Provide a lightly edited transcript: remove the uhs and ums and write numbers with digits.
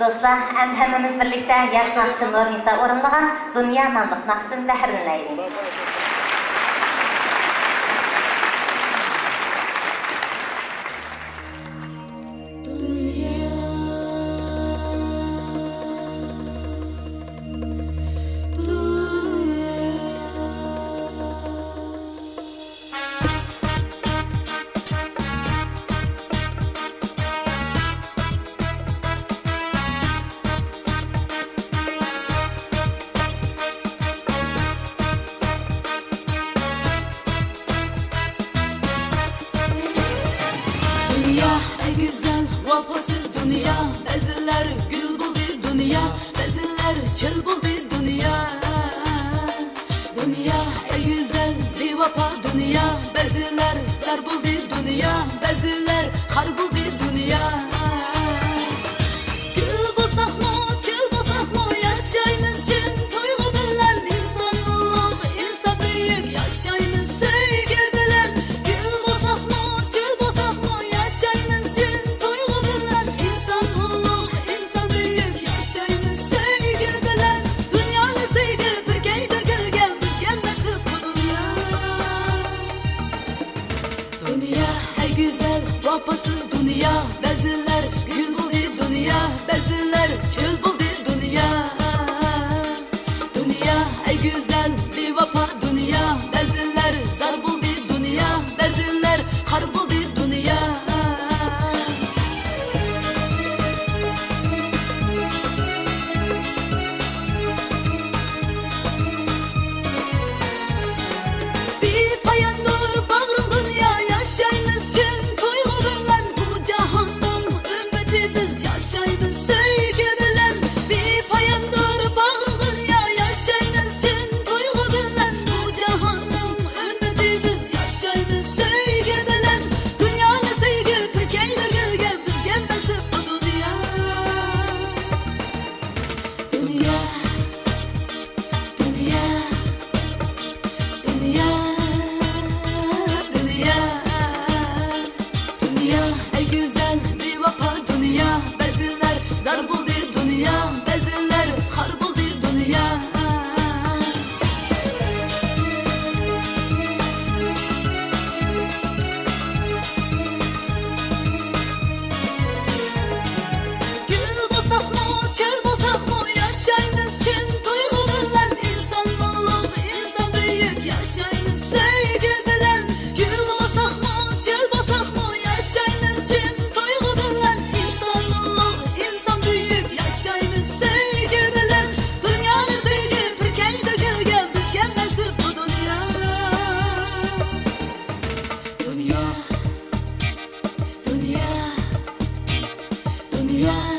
Dostlar, endi hemmemiz birlikte yaş nakşı Nur Nisa orunlagan Dünya namlıq nakşın bəhrinləyik. Dünya ey güzel vapasız dünya, beziler gül buldu dünya, beziler çöl buldu dünya. Dünya ey güzel bir vapa dünya, beziler zar buldu dünya, beziler har buldu dünya. Gül bulsak mı, çöl bulsak mı, yaşayımız için duygu bilen insanlık, insan büyük yaşayımız sevgi bilen. Gül bulsak mı, çöl bulsak mı, yaşayımız için duygu bilen insanlık, insan büyük yaşayımız sevgi bilen. Dünyanın sevgi bir keyde gülgen, biz gelmesi bu dünya. Dünya ey güzel vapasız dünya, beziler gül buldu dünya, beziler çöl buldu dünya. Dünya ey güzel bir vapa dünya, beziler zar buldu dünya, beziler har buldu dünya. Bir payandır bağrım dünya, yaşayımız için duygu bilen. Bu cahandan ümmeti biz yaşayımız sevgi bilen. Bir payandır bağrım dünya, yaşayımız için duygu bilen. Bu cahandan ümmeti biz yaşayımız sevgi bilen. Dünyanın sevgi bir keyde gülgen, biz gelmesi bu dünya. Dünya, dünya, dünya, dünya, dünya ey güzel bir vapa dünya, beziler zar buldu dünya, beziler har buldu dünya. Gül bulsak mı, çöl bulsak mı, yaşayımız için duygu bilen insanlık, insan büyük yaşayımız sevgi bilen. Gül bulsak mı, çöl bulsak mı, yaşayımız için duygu bilen insanlık, insan büyük yaşayımız sevgi bilen. Dünyanın sevgi bir keyde gülgen, biz gelmesi bu dünya. Dünya, dünya, dünya.